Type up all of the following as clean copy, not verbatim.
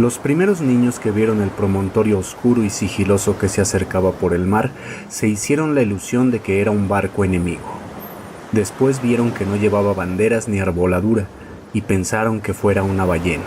Los primeros niños que vieron el promontorio oscuro y sigiloso que se acercaba por el mar se hicieron la ilusión de que era un barco enemigo. Después vieron que no llevaba banderas ni arboladura y pensaron que fuera una ballena.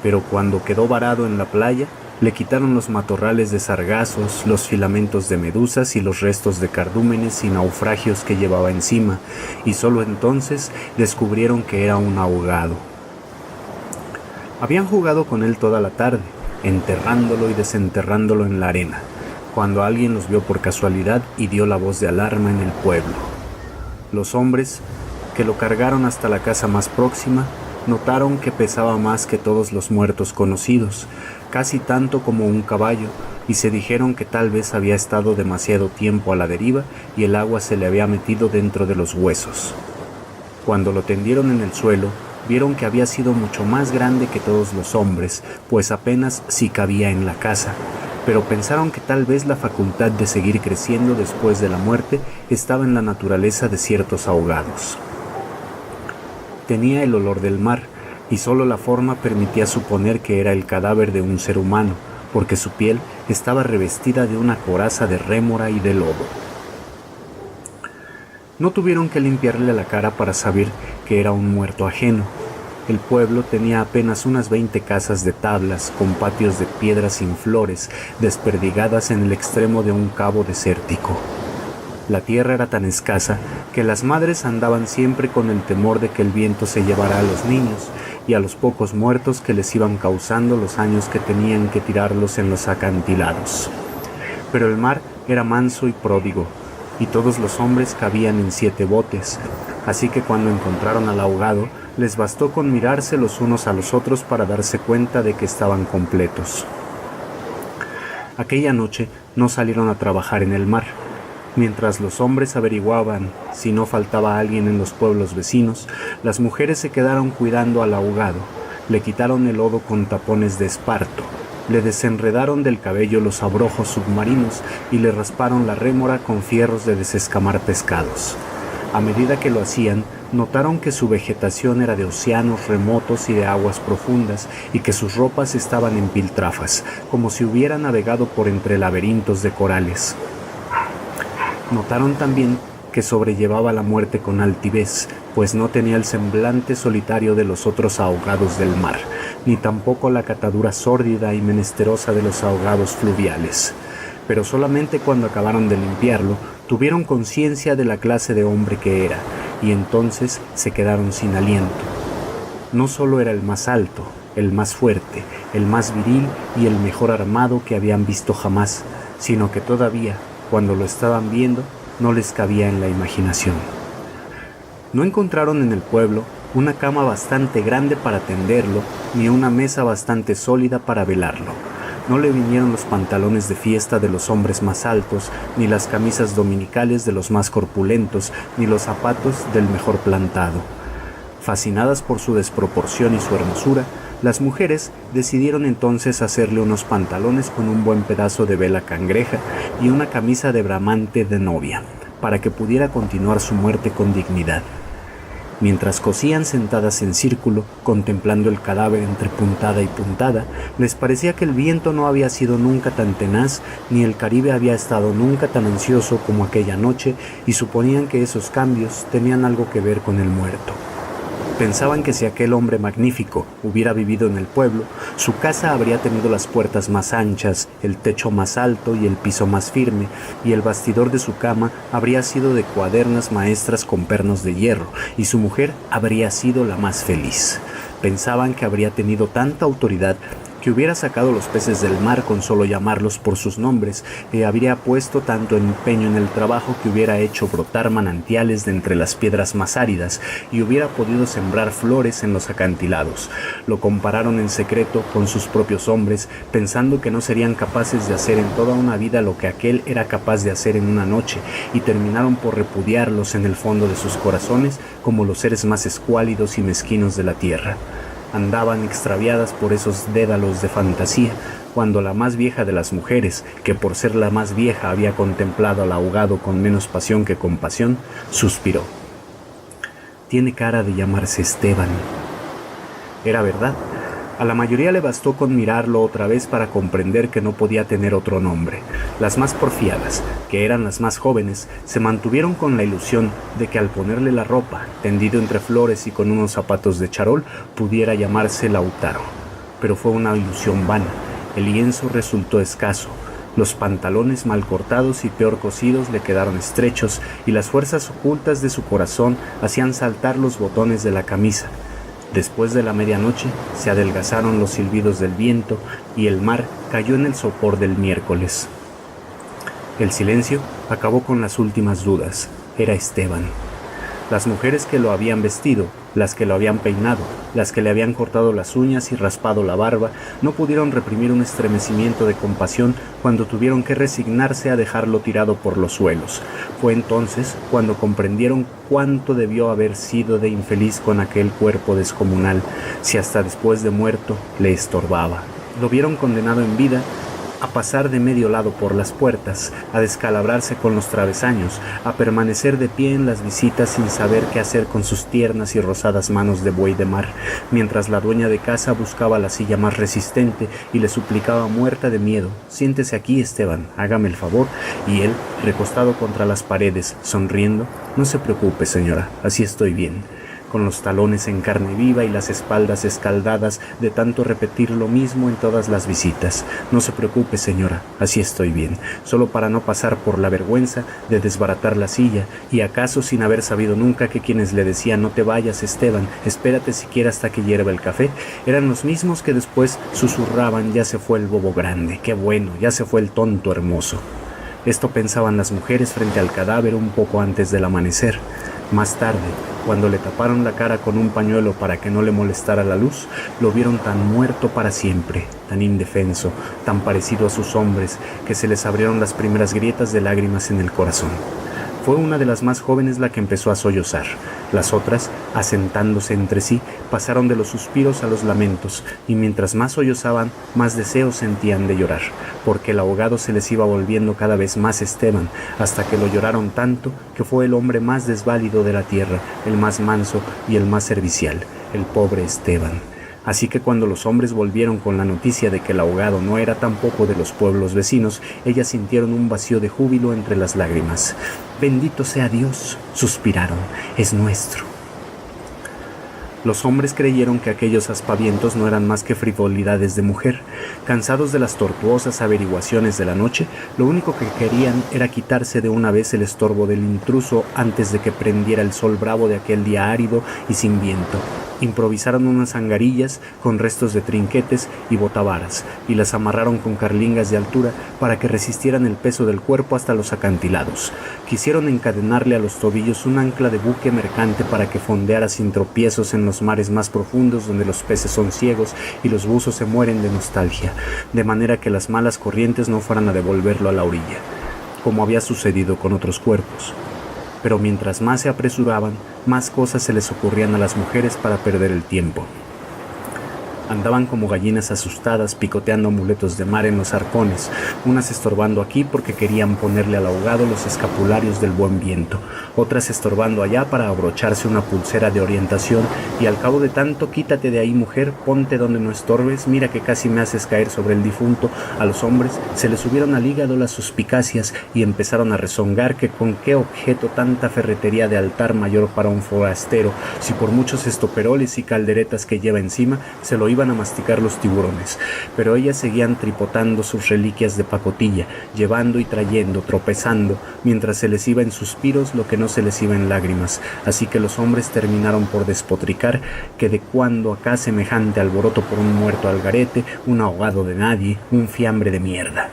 Pero cuando quedó varado en la playa, le quitaron los matorrales de sargazos, los filamentos de medusas y los restos de cardúmenes y naufragios que llevaba encima, y solo entonces descubrieron que era un ahogado. Habían jugado con él toda la tarde, enterrándolo y desenterrándolo en la arena, cuando alguien los vio por casualidad y dio la voz de alarma en el pueblo. Los hombres, que lo cargaron hasta la casa más próxima, notaron que pesaba más que todos los muertos conocidos, casi tanto como un caballo, y se dijeron que tal vez había estado demasiado tiempo a la deriva y el agua se le había metido dentro de los huesos. Cuando lo tendieron en el suelo, vieron que había sido mucho más grande que todos los hombres, pues apenas sí cabía en la casa, pero pensaron que tal vez la facultad de seguir creciendo después de la muerte estaba en la naturaleza de ciertos ahogados. Tenía el olor del mar, y solo la forma permitía suponer que era el cadáver de un ser humano, porque su piel estaba revestida de una coraza de rémora y de lodo. No tuvieron que limpiarle la cara para saber que era un muerto ajeno. El pueblo tenía apenas unas 20 casas de tablas, con patios de piedras sin flores, desperdigadas en el extremo de un cabo desértico. La tierra era tan escasa que las madres andaban siempre con el temor de que el viento se llevara a los niños y a los pocos muertos que les iban causando los años que tenían que tirarlos en los acantilados. Pero el mar era manso y pródigo, y todos los hombres cabían en 7 botes, así que cuando encontraron al ahogado, les bastó con mirarse los unos a los otros para darse cuenta de que estaban completos. Aquella noche no salieron a trabajar en el mar. Mientras los hombres averiguaban si no faltaba alguien en los pueblos vecinos, las mujeres se quedaron cuidando al ahogado, le quitaron el lodo con tapones de esparto, le desenredaron del cabello los abrojos submarinos y le rasparon la rémora con fierros de desescamar pescados. A medida que lo hacían, notaron que su vegetación era de océanos remotos y de aguas profundas y que sus ropas estaban en piltrafas, como si hubiera navegado por entre laberintos de corales. Notaron también que sobrellevaba la muerte con altivez, pues no tenía el semblante solitario de los otros ahogados del mar, ni tampoco la catadura sórdida y menesterosa de los ahogados fluviales. Pero solamente cuando acabaron de limpiarlo, tuvieron conciencia de la clase de hombre que era, y entonces se quedaron sin aliento. No solo era el más alto, el más fuerte, el más viril y el mejor armado que habían visto jamás, sino que todavía, cuando lo estaban viendo, no les cabía en la imaginación. No encontraron en el pueblo una cama bastante grande para tenderlo, ni una mesa bastante sólida para velarlo. No le vinieron los pantalones de fiesta de los hombres más altos, ni las camisas dominicales de los más corpulentos, ni los zapatos del mejor plantado. Fascinadas por su desproporción y su hermosura, las mujeres decidieron entonces hacerle unos pantalones con un buen pedazo de vela cangreja y una camisa de bramante de novia, para que pudiera continuar su muerte con dignidad. Mientras cosían sentadas en círculo, contemplando el cadáver entre puntada y puntada, les parecía que el viento no había sido nunca tan tenaz, ni el Caribe había estado nunca tan ansioso como aquella noche, y suponían que esos cambios tenían algo que ver con el muerto. Pensaban que si aquel hombre magnífico hubiera vivido en el pueblo, su casa habría tenido las puertas más anchas, el techo más alto y el piso más firme, y el bastidor de su cama habría sido de cuadernas maestras con pernos de hierro, y su mujer habría sido la más feliz. Pensaban que habría tenido tanta autoridad que hubiera sacado los peces del mar con solo llamarlos por sus nombres, y habría puesto tanto empeño en el trabajo que hubiera hecho brotar manantiales de entre las piedras más áridas y hubiera podido sembrar flores en los acantilados. Lo compararon en secreto con sus propios hombres, pensando que no serían capaces de hacer en toda una vida lo que aquel era capaz de hacer en una noche, y terminaron por repudiarlos en el fondo de sus corazones como los seres más escuálidos y mezquinos de la tierra. Andaban extraviadas por esos dédalos de fantasía, cuando la más vieja de las mujeres, que por ser la más vieja había contemplado al ahogado con menos pasión que compasión, suspiró. «Tiene cara de llamarse Esteban». Era verdad. A la mayoría le bastó con mirarlo otra vez para comprender que no podía tener otro nombre. Las más porfiadas, que eran las más jóvenes, se mantuvieron con la ilusión de que al ponerle la ropa, tendido entre flores y con unos zapatos de charol, pudiera llamarse Lautaro. Pero fue una ilusión vana. El lienzo resultó escaso. Los pantalones mal cortados y peor cosidos le quedaron estrechos y las fuerzas ocultas de su corazón hacían saltar los botones de la camisa. Después de la medianoche se adelgazaron los silbidos del viento y el mar cayó en el sopor del miércoles. El silencio acabó con las últimas dudas. Era Esteban. Las mujeres que lo habían vestido, las que lo habían peinado, las que le habían cortado las uñas y raspado la barba, no pudieron reprimir un estremecimiento de compasión cuando tuvieron que resignarse a dejarlo tirado por los suelos. Fue entonces cuando comprendieron cuánto debió haber sido de infeliz con aquel cuerpo descomunal, si hasta después de muerto le estorbaba. Lo vieron condenado en vida a pasar de medio lado por las puertas, a descalabrarse con los travesaños, a permanecer de pie en las visitas sin saber qué hacer con sus tiernas y rosadas manos de buey de mar, mientras la dueña de casa buscaba la silla más resistente y le suplicaba muerta de miedo: «Siéntese aquí, Esteban, hágame el favor», y él, recostado contra las paredes, sonriendo: «No se preocupe, señora, así estoy bien», con los talones en carne viva y las espaldas escaldadas de tanto repetir lo mismo en todas las visitas. «No se preocupe, señora, así estoy bien», solo para no pasar por la vergüenza de desbaratar la silla, y acaso sin haber sabido nunca que quienes le decían «No te vayas, Esteban, espérate siquiera hasta que hierva el café», eran los mismos que después susurraban «Ya se fue el bobo grande, qué bueno, ya se fue el tonto hermoso». Esto pensaban las mujeres frente al cadáver un poco antes del amanecer. Más tarde, cuando le taparon la cara con un pañuelo para que no le molestara la luz, lo vieron tan muerto para siempre, tan indefenso, tan parecido a sus hombres, que se les abrieron las primeras grietas de lágrimas en el corazón. Fue una de las más jóvenes la que empezó a sollozar. Las otras, asentándose entre sí, pasaron de los suspiros a los lamentos, y mientras más sollozaban, más deseos sentían de llorar, porque el ahogado se les iba volviendo cada vez más Esteban, hasta que lo lloraron tanto que fue el hombre más desválido de la tierra, el más manso y el más servicial, el pobre Esteban. Así que cuando los hombres volvieron con la noticia de que el ahogado no era tampoco de los pueblos vecinos, ellas sintieron un vacío de júbilo entre las lágrimas. «Bendito sea Dios», suspiraron, «es nuestro». Los hombres creyeron que aquellos aspavientos no eran más que frivolidades de mujer. Cansados de las tortuosas averiguaciones de la noche, lo único que querían era quitarse de una vez el estorbo del intruso antes de que prendiera el sol bravo de aquel día árido y sin viento. Improvisaron unas angarillas con restos de trinquetes y botavaras y las amarraron con carlingas de altura para que resistieran el peso del cuerpo hasta los acantilados. Quisieron encadenarle a los tobillos un ancla de buque mercante para que fondeara sin tropiezos en los mares más profundos donde los peces son ciegos y los buzos se mueren de nostalgia, de manera que las malas corrientes no fueran a devolverlo a la orilla, como había sucedido con otros cuerpos. Pero mientras más se apresuraban, más cosas se les ocurrían a las mujeres para perder el tiempo. Andaban como gallinas asustadas picoteando amuletos de mar en los arcones, unas estorbando aquí porque querían ponerle al ahogado los escapularios del buen viento, otras estorbando allá para abrocharse una pulsera de orientación, y al cabo de tanto «quítate de ahí, mujer, ponte donde no estorbes, mira que casi me haces caer sobre el difunto», a los hombres se les subieron al hígado las suspicacias y empezaron a rezongar que con qué objeto tanta ferretería de altar mayor para un forastero, si por muchos estoperoles y calderetas que lleva encima se lo iban a masticar los tiburones. Pero ellas seguían tripotando sus reliquias de pacotilla, llevando y trayendo, tropezando, mientras se les iba en suspiros lo que no se les iba en lágrimas. Así que los hombres terminaron por despotricar que de cuando acá semejante alboroto por un muerto al garete, un ahogado de nadie, un fiambre de mierda.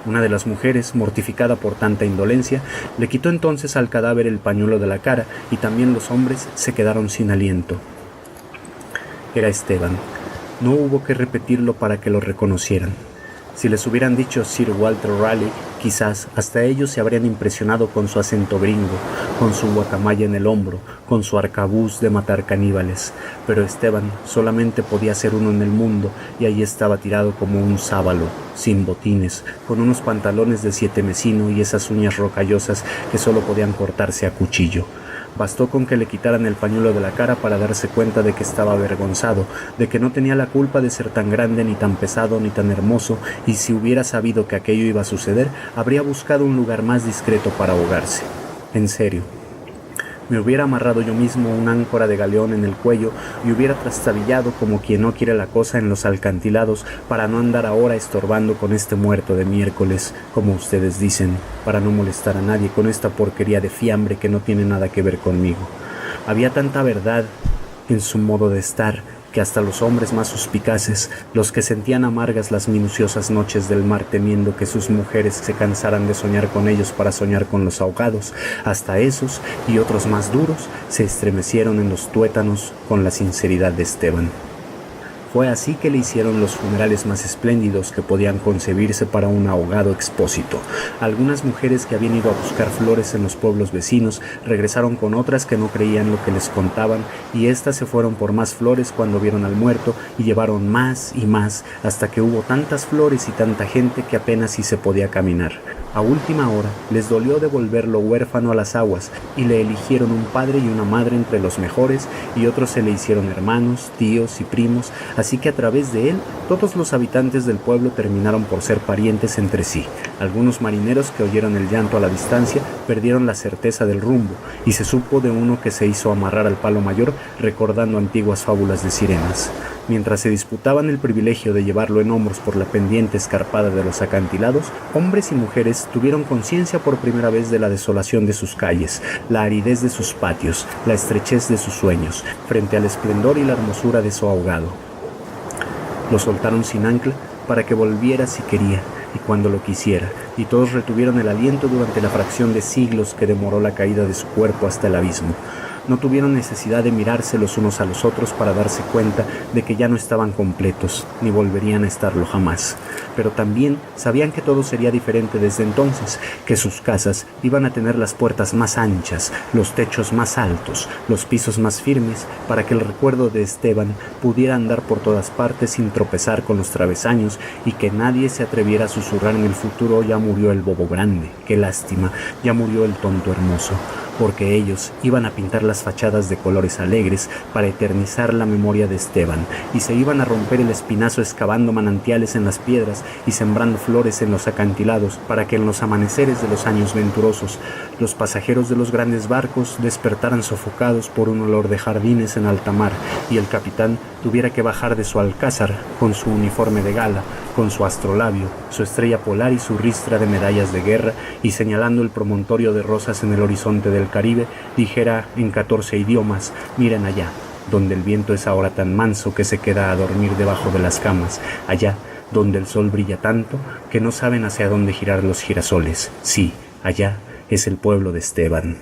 Una de las mujeres, mortificada por tanta indolencia, le quitó entonces al cadáver el pañuelo de la cara, y también los hombres se quedaron sin aliento. Era Esteban. No hubo que repetirlo para que lo reconocieran. Si les hubieran dicho Sir Walter Raleigh, quizás hasta ellos se habrían impresionado con su acento gringo, con su guacamaya en el hombro, con su arcabuz de matar caníbales. Pero Esteban solamente podía ser uno en el mundo, y allí estaba tirado como un sábalo, sin botines, con unos pantalones de 7 mesino y esas uñas rocallosas que solo podían cortarse a cuchillo. Bastó con que le quitaran el pañuelo de la cara para darse cuenta de que estaba avergonzado, de que no tenía la culpa de ser tan grande, ni tan pesado, ni tan hermoso, y si hubiera sabido que aquello iba a suceder, habría buscado un lugar más discreto para ahogarse. En serio. Me hubiera amarrado yo mismo una áncora de galeón en el cuello y hubiera trastabillado como quien no quiere la cosa en los alcantilados para no andar ahora estorbando con este muerto de miércoles, como ustedes dicen, para no molestar a nadie con esta porquería de fiambre que no tiene nada que ver conmigo. Había tanta verdad en su modo de estar que hasta los hombres más suspicaces, los que sentían amargas las minuciosas noches del mar temiendo que sus mujeres se cansaran de soñar con ellos para soñar con los ahogados, hasta esos y otros más duros se estremecieron en los tuétanos con la sinceridad de Esteban. Fue así que le hicieron los funerales más espléndidos que podían concebirse para un ahogado expósito. Algunas mujeres que habían ido a buscar flores en los pueblos vecinos regresaron con otras que no creían lo que les contaban, y éstas se fueron por más flores cuando vieron al muerto y llevaron más y más hasta que hubo tantas flores y tanta gente que apenas si se podía caminar. A última hora les dolió devolverlo huérfano a las aguas y le eligieron un padre y una madre entre los mejores, y otros se le hicieron hermanos, tíos y primos, así que a través de él todos los habitantes del pueblo terminaron por ser parientes entre sí. Algunos marineros que oyeron el llanto a la distancia perdieron la certeza del rumbo, y se supo de uno que se hizo amarrar al palo mayor recordando antiguas fábulas de sirenas. Mientras se disputaban el privilegio de llevarlo en hombros por la pendiente escarpada de los acantilados, hombres y mujeres tuvieron conciencia por primera vez de la desolación de sus calles, la aridez de sus patios, la estrechez de sus sueños, frente al esplendor y la hermosura de su ahogado. Lo soltaron sin ancla para que volviera si quería y cuando lo quisiera, y todos retuvieron el aliento durante la fracción de siglos que demoró la caída de su cuerpo hasta el abismo. No tuvieron necesidad de mirarse los unos a los otros para darse cuenta de que ya no estaban completos, ni volverían a estarlo jamás. Pero también sabían que todo sería diferente desde entonces, que sus casas iban a tener las puertas más anchas, los techos más altos, los pisos más firmes, para que el recuerdo de Esteban pudiera andar por todas partes sin tropezar con los travesaños, y que nadie se atreviera a susurrar en el futuro: ya murió el bobo grande, qué lástima, ya murió el tonto hermoso, porque ellos iban a pintar las fachadas de colores alegres para eternizar la memoria de Esteban, y se iban a romper el espinazo excavando manantiales en las piedras y sembrando flores en los acantilados, para que en los amaneceres de los años venturosos los pasajeros de los grandes barcos despertaran sofocados por un olor de jardines en alta mar, y el capitán tuviera que bajar de su alcázar con su uniforme de gala, con su astrolabio, su estrella polar y su ristra de medallas de guerra, y señalando el promontorio de rosas en el horizonte del Caribe, dijera en 14 idiomas: miren allá, donde el viento es ahora tan manso que se queda a dormir debajo de las camas, allá donde el sol brilla tanto que no saben hacia dónde girar los girasoles. Sí, allá es el pueblo de Esteban.